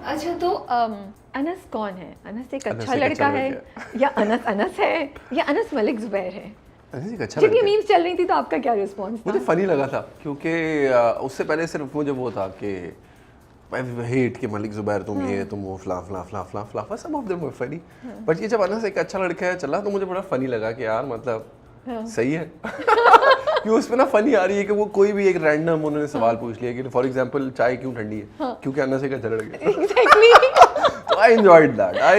अच्छा तो अनस कौन है? अनस एक अच्छा लड़का है या अनस अनस है या अनस मलिक ज़ुबैर है? अच्छा जब ये मीम्स चल रही थी तो आपका क्या रिस्पॉन्स था? मुझे फनी लगा था क्योंकि उससे पहले सिर्फ मुझे वो था कि आई हेट कि मलिक ज़ुबैर तुम ये तुम वो फला फला फला फला फला some of them were funny, but ये जब अनस एक अच्छा लड़का है चला तो मुझे बड़ा फनी लगा कि यार मतलब सही है कि उसमें ना फनी आ रही है कि वो कोई भी एक रैंडम उन्होंने सवाल पूछ लिया कि फॉर एग्जांपल चाय क्यों ठंडी है, क्योंकि अनस एक अच्छा लड़का है। Exactly. So I enjoyed that. I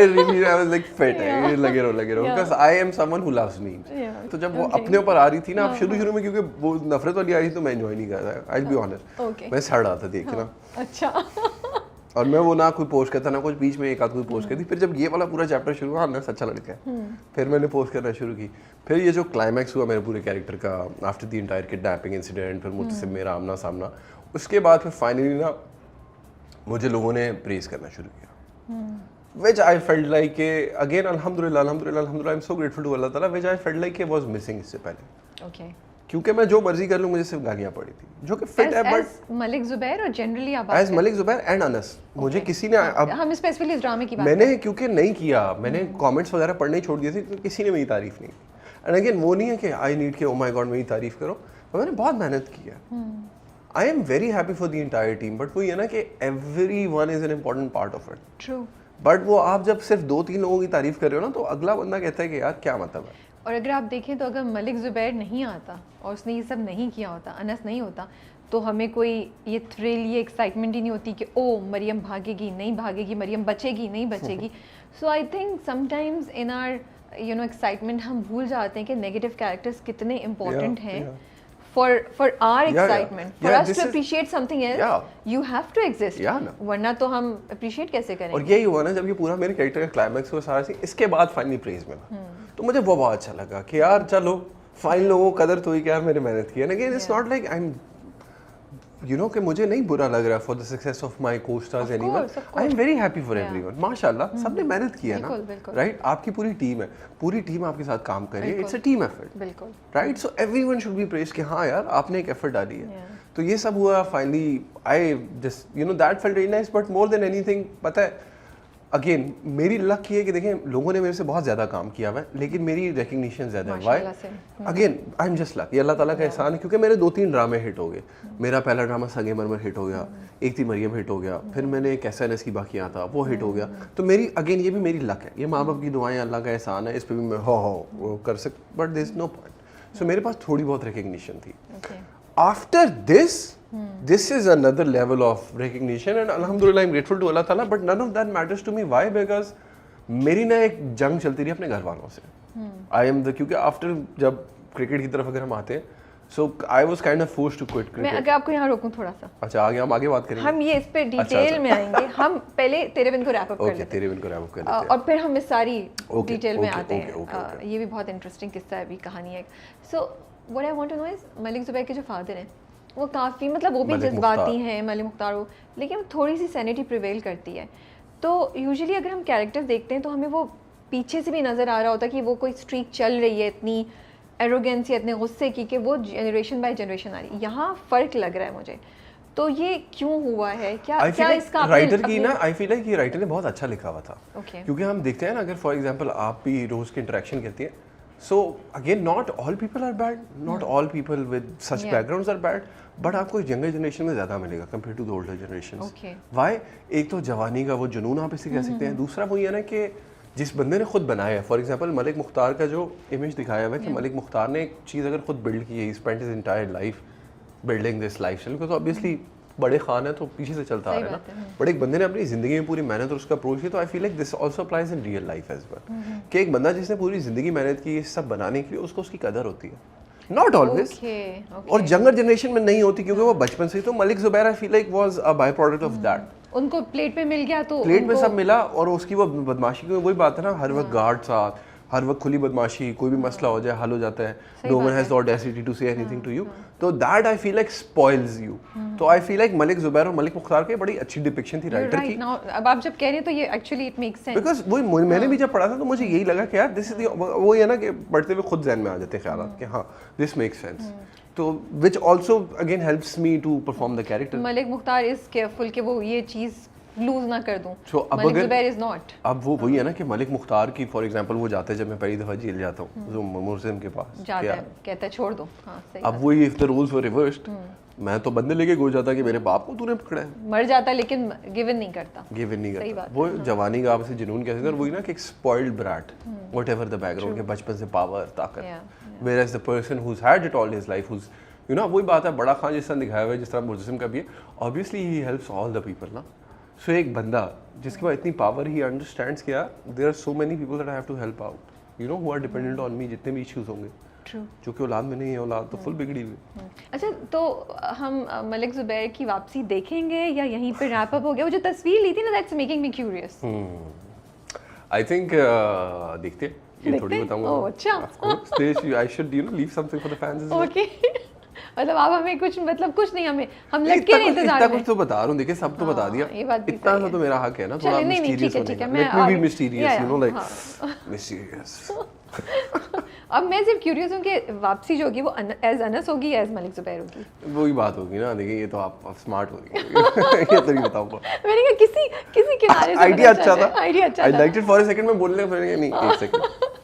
was like fit. लगे रहो because I am someone who loves memes. तो जब वो अपने ऊपर आ रही थी ना, अब शुरू में क्योंकि वो नफरत वाली आई थी तो मैं एंजॉय नहीं कर रहा। I'll be honest. मैं सड़ रहा था देख के ना। अच्छा। और मैं वो ना कोई पोस्ट करता ना कुछ, बीच में एक आध कोई पोस्ट करती। फिर जब ये वाला पूरा चैप्टर शुरू हुआ ना, अच्छा लड़का है, फिर मैंने पोस्ट करना शुरू की। फिर ये जो क्लाइमैक्स हुआ मेरे पूरे कैरेक्टर का after the entire kidnapping incident, फिर मुझसे मेरा आमना सामना, उसके बाद फिर फाइनली ना मुझे लोगों ने प्रेज करना शुरू किया, which I felt like again alhamdulillah I'm so grateful to Allah Taala, which I felt like was missing इससे पहले। Okay. क्योंकि मैं जो मर्जी कर लूँ मुझे सिर्फ गालियाँ पड़ी थी, जो कि फिट है बट मलिक ज़ुबैर और जनरली आप एज मलिक ज़ुबैर एंड अनस मुझे किसी ने अब हम स्पेसिफिकली इस ड्रामे की बात मैंने क्योंकि नहीं किया, मैंने कमेंट्स वगैरह पढ़ने ही छोड़ दिए थे तो किसी ने मेरी तारीफ नहीं की। एंड अगेन वो नहीं है कि आई नीड के ओ माय गॉड मेरी तारीफ करो, मैंने बहुत मेहनत की है। I am very happy for the entire team, but वो ये ना कि everyone is an important part of it. True. But वो आप जब सिर्फ 2-3 लोगों की तारीफ कर रहे हो ना तो अगला बंदा कहता है कि यार क्या मतलब है। और अगर आप देखें तो अगर मलिक ज़ुबैर नहीं आता और उसने ये सब नहीं किया होता, अनस नहीं होता, तो हमें कोई ये थ्रिल, ये एक्साइटमेंट ही नहीं होती कि ओ मरियम भागेगी नहीं भागेगी, मरियम बचेगी नहीं बचेगी। So I think sometimes in our excitement हम भूल जाते हैं कि नेगेटिव कैरेक्टर्स कितने इंपॉर्टेंट हैं for our excitement, for us to appreciate something else, you have to exist. वरना तो हम appreciate कैसे करेंगे? और यही हुआ ना जब ये पूरा मेरे कैरेक्टर का क्लाइमैक्स हुआ सारा सीन, इसके बाद फाइनली प्रेज मिला तो मुझे वो बहुत अच्छा लगा कि यार चलो फाइन लोगों को कदर तो ही क्या मैंने मेहनत की है। Again it's not like I am कि मुझे नहीं बुरा लग रहा for the success of my को-स्टार्स anyone, I am very happy for everyone. माशाल्लाह सबने मेहनत की है ना, राइट? आपकी पूरी टीम है, पूरी टीम आपके साथ काम कर रही है, इट्स अ टीम एफर्ट, बिल्कुल, right? So everyone should be praised कि हाँ यार आपने एक एफर्ट डाली है। तो ये सब हुआ finally, I just that felt very nice. But more than anything पता है अगेन मेरी लक ये है कि देखें लोगों ने मेरे से बहुत ज़्यादा काम किया हुआ है लेकिन मेरी रिकग्निशन ज़्यादा है। Why? Again I am just luck, ये अल्लाह ताला का एहसान है क्योंकि मेरे 2-3 ड्रामे हिट हो गए। मेरा पहला ड्रामा संगे मरमर हिट हो गया, एक थी मरियम हिट हो गया, फिर मैंने एक एस की बाकियाँ था वो हिट हो गया। तो मेरी अगेन ये भी मेरी लक है, ये माँ बाप की दुआएं, अल्लाह का एहसान है, इस पर भी मैं हो वो कर सक, but there is no point. So मेरे पास थोड़ी बहुत रिकग्निशन थी। After this is another level of recognition and alhamdulillah I'm grateful to Allah Taala, but none of that matters to me. Why? Because मेरी ना एक जंग चलती रही अपने घर वालों से। I am the क्योंकि आफ्टर जब क्रिकेट की तरफ अगर हम आते हैं so I was kind of forced to quit cricket. मैं अगर आपको यहाँ रोकूं थोड़ा सा। अच्छा आगे हम आगे बात करेंगे। हम ये इस पे डिटेल में आएंगे। हम पहले तेरे बिन को रैप अप कर लेते हैं। तेरे बिन को रैप अप कर लेते हैं और फिर हम इस सारी डिटेल में आते हैं। ये भी बहुत इंटरेस्टिंग किस्सा है, अभी कहानी है। So what I want to know is Malik Zubair के जो फादर हैं वो काफ़ी मतलब वो भी जज्बाती हैं, मलिक मुख्तार हो, लेकिन थोड़ी सी सैनिटी प्रिवेल करती है। तो यूजुअली अगर हम कैरेक्टर्स देखते हैं तो हमें वो पीछे से भी नज़र आ रहा होता है कि वो कोई स्ट्रीक चल रही है इतनी एरोगेंस या इतने गुस्से की कि वो जनरेशन बाय जनरेशन आ रही है। यहाँ फ़र्क लग रहा है मुझे, तो ये क्यों हुआ है? क्या इसका राइटर की ना आई फील लाइक ये राइटर ने बहुत अच्छा लिखा हुआ था। क्योंकि हम देखते हैं ना, अगर फॉर एग्जांपल आप भी रोज़ की इंटरेक्शन करती हैं, so again not all people are bad, not all people with such backgrounds are bad, but आपको यंगर जनरेशन में ज़्यादा मिलेगा compare to the older generation. Why? एक तो जवानी का वो जुनून आप इसे कह सकते हैं, दूसरा वो ये ना कि जिस बंदे ने खुद बनाया है, फॉर एग्जांपल मलिक मुख्तार का जो इमेज दिखाया हुआ है कि मलिक मुख्तार ने एक चीज़ अगर खुद बिल्ड की है, spent his entire life building this lifestyle, तो ऑब्वियसली बड़े खान है तो पीछे से चलता आ रहा है ना, बट एक बंदे ने अपनी ज़िंदगी में पूरी मेहनत और उसका अप्रोच किया। तो I feel like this also applies in real life as well कि एक बंदा जिसने पूरी ज़िंदगी मेहनत की सब बनाने के लिए, उसको उसकी कदर होती है, नॉट ऑलवेज। और यंगर जनरेशन में नहीं होती क्योंकि वो बचपन से ही। तो मलिक ज़ुबैर आई feel like was a by product of that. उनको प्लेट पे मिल गया तो प्लेट में सब मिला, और उसकी वो बदमाशी की वही बात है ना, हर वक्त गार्ड साथ, हर वक्त खुली बदमाशी, कोई भी मसला हो जाए हल हो जाता है, no one has the audacity to say anything to you, तो that I feel like spoils you. तो I feel like Malik Zubair और मलिक मुख्तार की बड़ी अच्छी डिपिक्शन थी राइटर की। अब आप जब कह रहे हैं तो ये actually it makes sense, because वो मैंने भी जब पढ़ा था तो मुझे यही लगा कि यार दिस इज वो ये ना कि पढ़ते हुए खुद ज़हन में आ जाते ख्यालात कि हाँ दिस मेक्स सेंस, तो which also again helps me to perform the character. Malik Mukhtar is careful कि वो ये चीज़ लूज ना कर दूं। So, अब मलिक अगर- जुबैर इज नॉट। अब वो वही है ना कि मलिक मुख्तार की फॉर एग्जांपल वो जाते हैं, जब मैं पहली दफ़ा जेल जाता हूँ जो मुर्सिम के पास जाता है, कहता है छोड़ दो। हाँ सही अब वही if the roles were reversed, मैं तो बंदे लेके गो जाता कि मेरे बाप को तूने पकड़ा है, मर जाता लेकिन गिव इन नहीं करता। गिव इन नहीं सही करता। बात वो जवानी का आपसे जुनून कहते हैं, और वही ना कि एक spoiled brat whatever the background, के बचपन से पावर ताकत, whereas the person who's had it all his life, who's you know, वही बात है, बड़ा खान जिस तरह दिखाया हुआ है, जिस तरह मुर्सिम का भी है, obviously he helps all the people ना। So एक बंदा जिसके पास इतनी पावर, ही अंडरस्टैंड्स कि यार there are so many people that I have to help out, you know, who are dependent on me, जितने भी इश्यूज होंगे। True. जो कि औलाद में नहीं है, औलाद तो फुल बिगड़ी हुई। अच्छा, तो हम मलिक जुबैर की वापसी देखेंगे या यहीं पे रैप अप हो गया? वो जो तस्वीर ली थी ना, that's making me curious. I think देखते हैं, ये थोड़ी बताऊंगा। ओह अच्छा, Of course, I should, you know, leave something for the fans as well. Okay. मतलब आप हमें कुछ, मतलब कुछ नहीं, हम लटके नहीं इंतजार इतना में। कुछ तो बता रहा हूँ, देखिए सब तो बता दिया, ये बात भी इतना सही सा है। तो मेरा हक है ना, थोड़ा चलिए, नहीं, मिस्टीरियस ठीक है, ठीक है, होने मैं का। Let me be आगे- mysterious, you know, like हाँ। mysterious। अब मैं सिर्फ क्यूरियस हूँ कि वापसी जो होगी वो एज अनस होगी या एज मलिक जुबैर होगी? वही बात होगी ना, देखिए ये तो आप स्मार्ट हो रही है। ये तो नहीं बताऊंगा। मैंने कहा किसी किनारे से आइडिया अच्छा था, आइडिया अच्छा आई था। Liked it for a second, मैं बोलने फिर नहीं, एक सेकंड।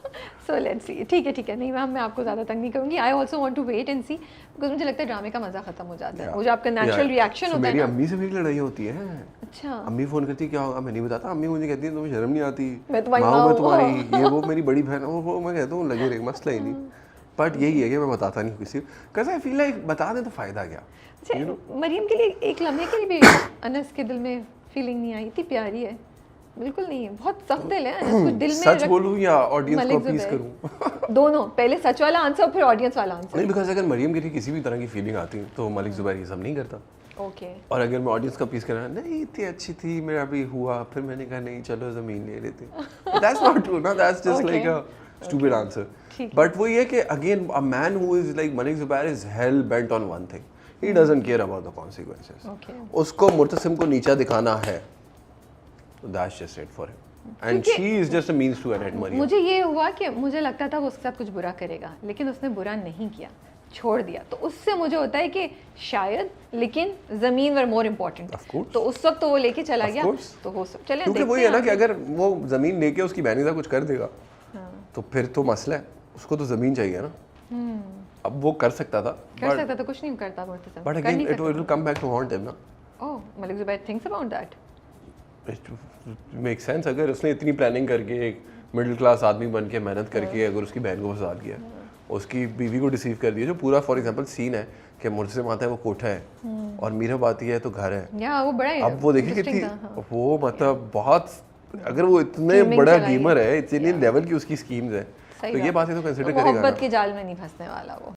So let's see. ठीक है, नहीं मैम, मैं आपको ज़्यादा तंग नहीं करूँगी। I also want to wait and see, because मुझे लगता है ड्रामे का मज़ा खत्म हो जाता है। वो जो आपका नेचुरल रिएक्शन होता है मेरी ना। अम्मी से मेरी लड़ाई होती है। अच्छा, अम्मी फोन करती है, क्या होगा, मैं नहीं बताता। अम्मी मुझे कहती है तुम्हें शर्म नहीं आती, मैं तुम्हारी माँ माँ मैं हूँ। तुम्हारी, ये वो मेरी बड़ी बहन, वो मैं कहता हूँ लगे रहे, मसला ही नहीं। बट यही है कि मैं बताता नहीं किसी, बिकॉज़ आई फील लाइक बता दें तो फायदा क्या। अच्छा, मरियम के लिए एक लम्हे के लिए भी अनस के दिल में फीलिंग नहीं आई? इतनी प्यारी है, बिल्कुल नहीं है, बहुत सख्त दिल है अनस, कुछ दिल में सच बोलूं या ऑडियंस को मलिक अपीस जुबैर। करूं? दोनों, पहले सच वाला आंसर फिर ऑडियंस वाला आंसर। नहीं, बिकॉज अगर मरियम के लिए किसी भी तरह की फीलिंग आती तो मलिक जुबैर ये सब नहीं करता। ओके, और अगर मैं ऑडियंस का पीस करना, नहीं इतनी अच्छी थी, मेरा भी हुआ, फिर मैंने कहा नहीं चलो ज़मीन ले लेते, दैट्स नॉट ट्रू ना, that's just like a stupid answer. But वो ये कि again a man who is like Malik Zubair is hell bent on one thing, he doesn't care about the consequences. उसको मुर्तसिम को नीचा दिखाना है, that's just it for him, and she is just a means to an end. Mariam, मुझे ये हुआ कि मुझे लगता था वो उसके साथ कुछ बुरा करेगा, लेकिन उसने बुरा नहीं किया, छोड़ दिया। तो उससे मुझे होता है कि शायद, लेकिन जमीन वर मोर इम्पोर्टेंट। तो उस वक्त तो वो लेके चला गया, तो हो सब चले। क्योंकि वही है ना कि अगर वो जमीन लेके उसकी बहनी का कुछ कर देगा तो फिर तो मसला है, उसको तो जमीन चाहिए ना। अब वो कर सकता था, तो कुछ नहीं करता Murtasim. But again it will come back to haunt him ना। Oh, Malik Zubair thinks about that. It make sense, अगर उसने इतनी प्लानिंग करके एक मिडिल क्लास आदमी बन के मेहनत करके अगर उसकी बहन को फंसा दिया, उसकी बीवी को डिसीव कर दिया, जो पूरा फॉर एग्जांपल सीन है कि मुर्तसिम आता है वो कोठा है और मीरब आती है तो घर है। या वो बड़ा है, अब वो देखिए कितनी वो मतलब बहुत, अगर वो इतने बड़ा गेमर है, इतने लेवल की उसकी स्कीम्स है, तो ये बातें तो कंसिडर करेगा ना। मोहब्बत के जाल में नहीं फंसने वाला वो।